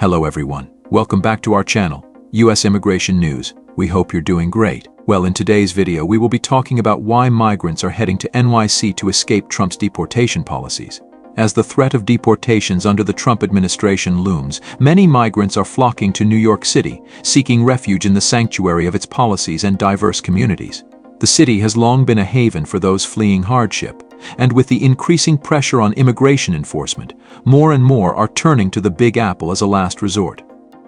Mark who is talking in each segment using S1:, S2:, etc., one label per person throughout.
S1: Hello everyone, welcome back to our channel, US Immigration News. We hope you're doing great. Well, in today's video we will be talking about why migrants are heading to NYC to escape Trump's deportation policies. As the threat of deportations under the Trump administration looms, many migrants are flocking to New York City, seeking refuge in the sanctuary of its policies and diverse communities. The city has long been a haven for those fleeing hardship, and with the increasing pressure on immigration enforcement, more and more are turning to the Big Apple as a last resort.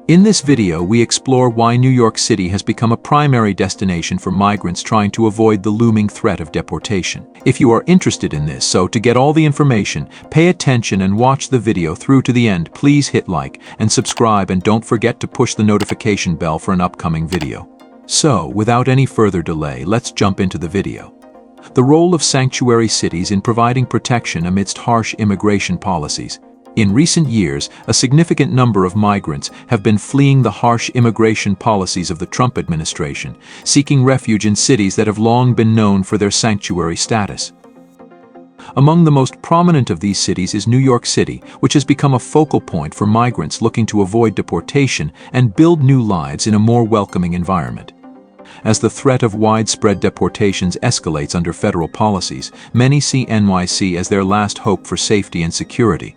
S1: In this video, we explore why New York City has become a primary destination for migrants trying to avoid the looming threat of deportation. If you are interested in this, so to get all the information, pay attention and watch the video through to the end. Please hit like and subscribe, and don't forget to push the notification bell for an upcoming video. So, without any further delay, let's jump into the video. The role of sanctuary cities in providing protection amidst harsh immigration policies. In recent years, a significant number of migrants have been fleeing the harsh immigration policies of the Trump administration, seeking refuge in cities that have long been known for their sanctuary status. Among the most prominent of these cities is New York City, which has become a focal point for migrants looking to avoid deportation and build new lives in a more welcoming environment. As the threat of widespread deportations escalates under federal policies, many see NYC as their last hope for safety and security.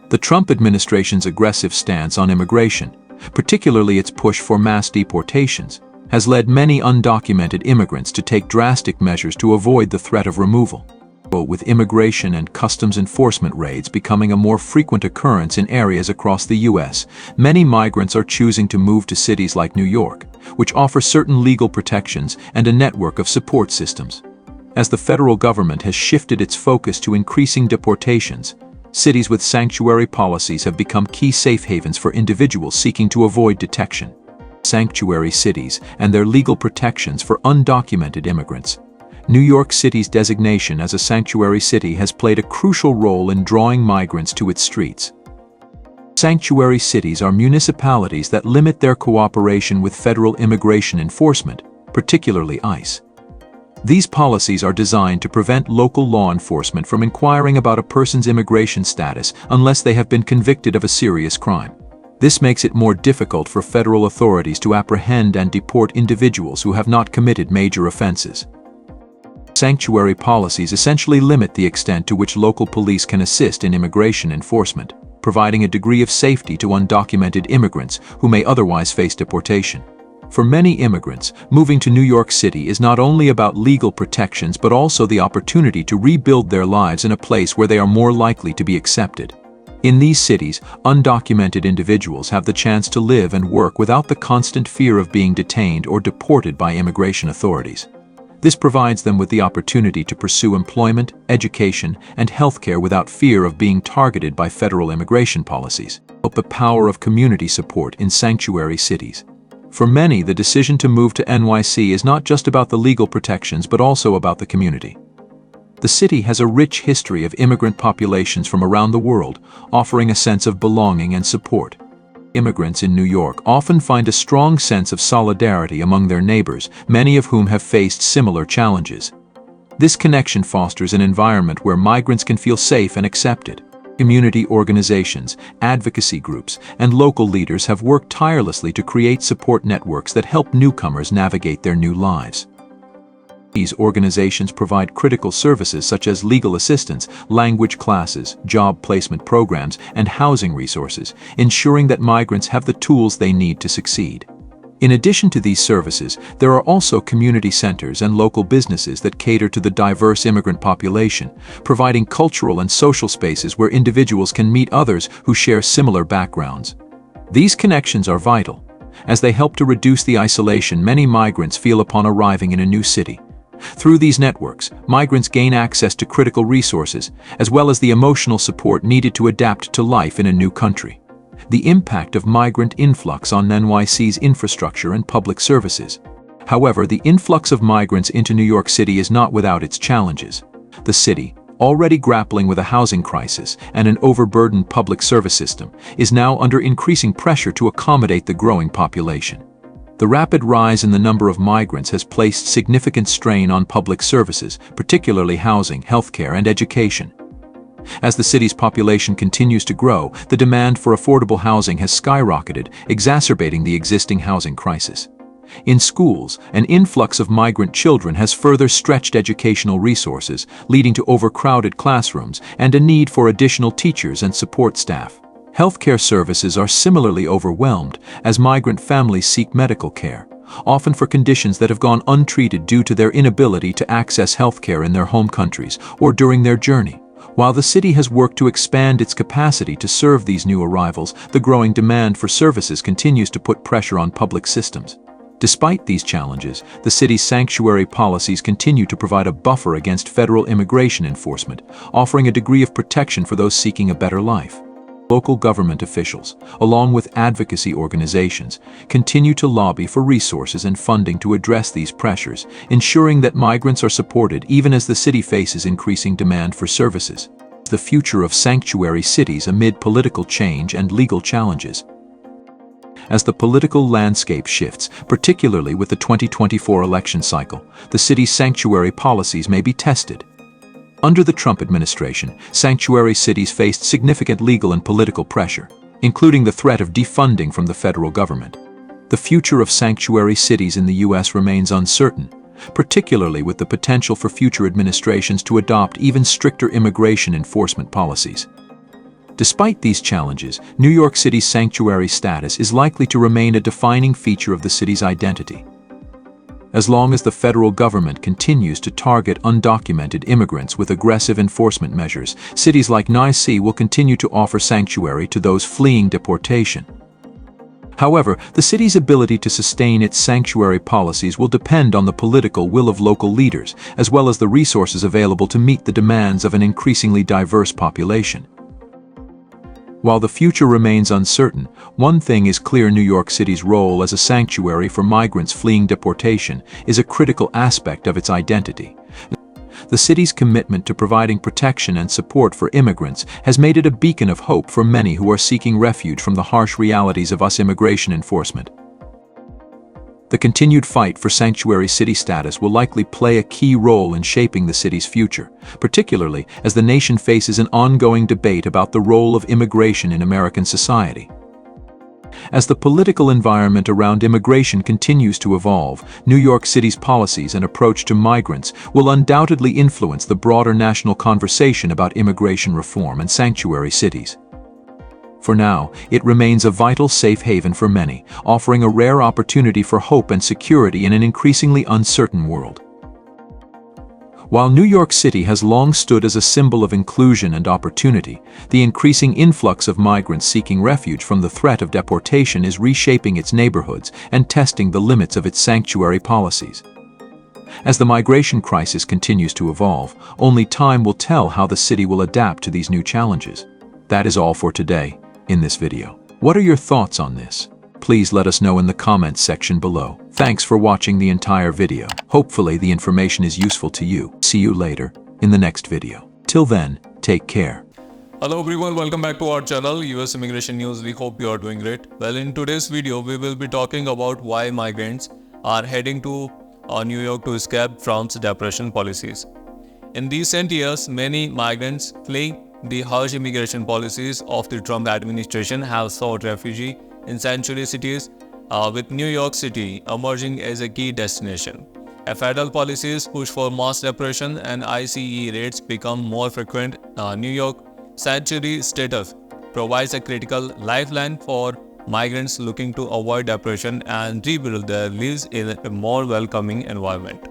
S1: The Trump administration's aggressive stance on immigration, particularly its push for mass deportations, has led many undocumented immigrants to take drastic measures to avoid the threat of removal. With immigration and customs enforcement raids becoming a more frequent occurrence in areas across the U.S., many migrants are choosing to move to cities like New York, which offer certain legal protections and a network of support systems. As the federal government has shifted its focus to increasing deportations, cities with sanctuary policies have become key safe havens for individuals seeking to avoid detection. Sanctuary cities and their legal protections for undocumented immigrants. New York City's designation as a sanctuary city has played a crucial role in drawing migrants to its streets. Sanctuary cities are municipalities that limit their cooperation with federal immigration enforcement, particularly ICE. These policies are designed to prevent local law enforcement from inquiring about a person's immigration status unless they have been convicted of a serious crime. This makes it more difficult for federal authorities to apprehend and deport individuals who have not committed major offenses. Sanctuary policies essentially limit the extent to which local police can assist in immigration enforcement, providing a degree of safety to undocumented immigrants who may otherwise face deportation. For many immigrants, moving to New York City is not only about legal protections but also the opportunity to rebuild their lives in a place where they are more likely to be accepted. In these cities, undocumented individuals have the chance to live and work without the constant fear of being detained or deported by immigration authorities. This provides them with the opportunity to pursue employment, education, and healthcare without fear of being targeted by federal immigration policies. The power of community support in sanctuary cities. For many, the decision to move to NYC is not just about the legal protections but also about the community. The city has a rich history of immigrant populations from around the world, offering a sense of belonging and support. Immigrants in New York often find a strong sense of solidarity among their neighbors, many of whom have faced similar challenges. This connection fosters an environment where migrants can feel safe and accepted. Community organizations, advocacy groups, and local leaders have worked tirelessly to create support networks that help newcomers navigate their new lives. These organizations provide critical services such as legal assistance, language classes, job placement programs, and housing resources, ensuring that migrants have the tools they need to succeed. In addition to these services, there are also community centers and local businesses that cater to the diverse immigrant population, providing cultural and social spaces where individuals can meet others who share similar backgrounds. These connections are vital, as they help to reduce the isolation many migrants feel upon arriving in a new city. Through these networks, migrants gain access to critical resources, as well as the emotional support needed to adapt to life in a new country. The impact of migrant influx on NYC's infrastructure and public services. However, the influx of migrants into New York City is not without its challenges. The city, already grappling with a housing crisis and an overburdened public service system, is now under increasing pressure to accommodate the growing population. The rapid rise in the number of migrants has placed significant strain on public services, particularly housing, healthcare, and education. As the city's population continues to grow, the demand for affordable housing has skyrocketed, exacerbating the existing housing crisis. In schools, an influx of migrant children has further stretched educational resources, leading to overcrowded classrooms and a need for additional teachers and support staff. Healthcare services are similarly overwhelmed as migrant families seek medical care, often for conditions that have gone untreated due to their inability to access healthcare in their home countries or during their journey. While the city has worked to expand its capacity to serve these new arrivals, the growing demand for services continues to put pressure on public systems. Despite these challenges, the city's sanctuary policies continue to provide a buffer against federal immigration enforcement, offering a degree of protection for those seeking a better life. Local government officials, along with advocacy organizations, continue to lobby for resources and funding to address these pressures, ensuring that migrants are supported even as the city faces increasing demand for services. The future of sanctuary cities amid political change and legal challenges. As the political landscape shifts, particularly with the 2024 election cycle, the city's sanctuary policies may be tested. Under the Trump administration, sanctuary cities faced significant legal and political pressure, including the threat of defunding from the federal government. The future of sanctuary cities in the U.S. remains uncertain, particularly with the potential for future administrations to adopt even stricter immigration enforcement policies. Despite these challenges, New York City's sanctuary status is likely to remain a defining feature of the city's identity. As long as the federal government continues to target undocumented immigrants with aggressive enforcement measures, cities like NYC will continue to offer sanctuary to those fleeing deportation. However, the city's ability to sustain its sanctuary policies will depend on the political will of local leaders, as well as the resources available to meet the demands of an increasingly diverse population. While the future remains uncertain, one thing is clear: New York City's role as a sanctuary for migrants fleeing deportation is a critical aspect of its identity. The city's commitment to providing protection and support for immigrants has made it a beacon of hope for many who are seeking refuge from the harsh realities of U.S. immigration enforcement. The continued fight for sanctuary city status will likely play a key role in shaping the city's future, particularly as the nation faces an ongoing debate about the role of immigration in American society. As the political environment around immigration continues to evolve, New York City's policies and approach to migrants will undoubtedly influence the broader national conversation about immigration reform and sanctuary cities. For now, it remains a vital safe haven for many, offering a rare opportunity for hope and security in an increasingly uncertain world. While New York City has long stood as a symbol of inclusion and opportunity, the increasing influx of migrants seeking refuge from the threat of deportation is reshaping its neighborhoods and testing the limits of its sanctuary policies. As the migration crisis continues to evolve, only time will tell how the city will adapt to these new challenges. That is all for today in this video. What are your thoughts on this? Please let us know in the comments section below. Thanks for watching the entire video. Hopefully the information is useful to you. See you later in the next video. Till then, take care.
S2: Hello everyone, welcome back to our channel US Immigration News. We hope you are doing great. Well, in today's video we will be talking about why migrants are heading to New York to escape Trump's deportation policies. In recent years, many migrants fleeing the harsh immigration policies of the Trump administration have sought refuge in sanctuary cities, with New York City emerging as a key destination. As federal policies push for mass deportation and ICE raids become more frequent, New York sanctuary status provides a critical lifeline for migrants looking to avoid deportation and rebuild their lives in a more welcoming environment.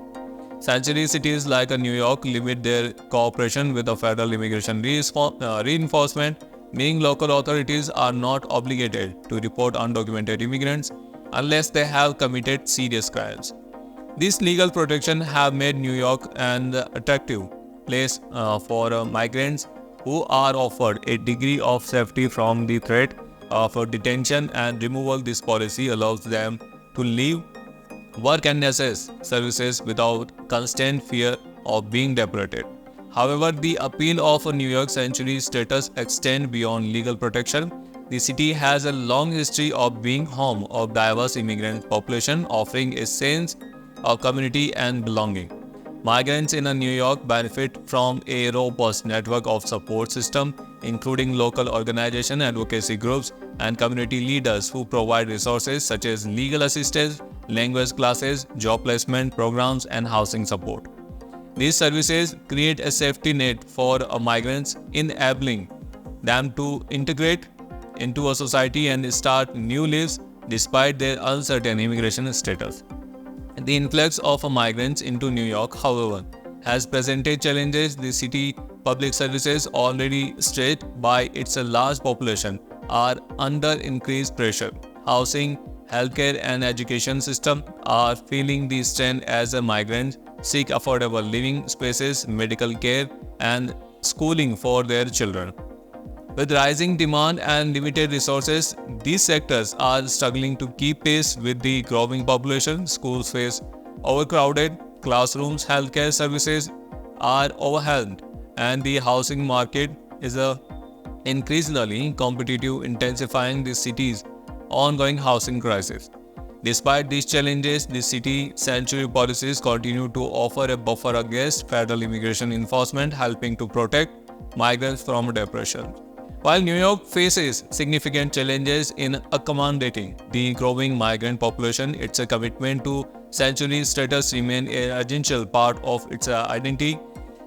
S2: Sanctuary cities like New York limit their cooperation with the federal immigration reinforcement, meaning local authorities are not obligated to report undocumented immigrants unless they have committed serious crimes. These legal protections have made New York an attractive place for migrants who are offered a degree of safety from the threat of detention and removal. This policy allows them to live, work and access services without constant fear of being deported. However, the appeal of a New York sanctuary status extends beyond legal protection. The city has a long history of being home of diverse immigrant population, offering a sense of community and belonging. Migrants in New York benefit from a robust network of support system, including local organization, advocacy groups, and community leaders who provide resources such as legal assistance, language classes, job placement programs, and housing support. These services create a safety net for migrants, enabling them to integrate into a society and start new lives despite their uncertain immigration status. The influx of migrants into New York, however, has presented challenges. The city public services, already stretched by its large population, are under increased pressure. Housing, healthcare, and education system are feeling the strain as migrants seek affordable living spaces, medical care, and schooling for their children. With rising demand and limited resources, these sectors are struggling to keep pace with the growing population. Schools face overcrowded classrooms, healthcare services are overwhelmed, and the housing market is increasingly competitive, intensifying the city's ongoing housing crisis. Despite these challenges, the city sanctuary policies continue to offer a buffer against federal immigration enforcement, helping to protect migrants from deportation. While New York faces significant challenges in accommodating the growing migrant population, its commitment to sanctuary status remains an essential part of its identity.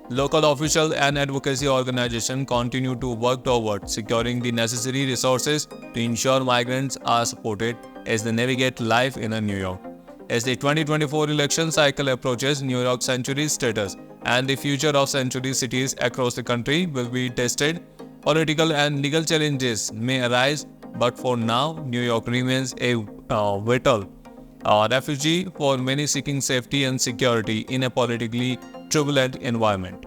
S2: Local officials and advocacy organizations continue to work toward securing the necessary resources to ensure migrants are supported as they navigate life in New York. As the 2024 election cycle approaches, New York sanctuary status and the future of sanctuary cities across the country will be tested. Political and legal challenges may arise, but for now, New York remains a vital refuge for many seeking safety and security in a politically turbulent environment.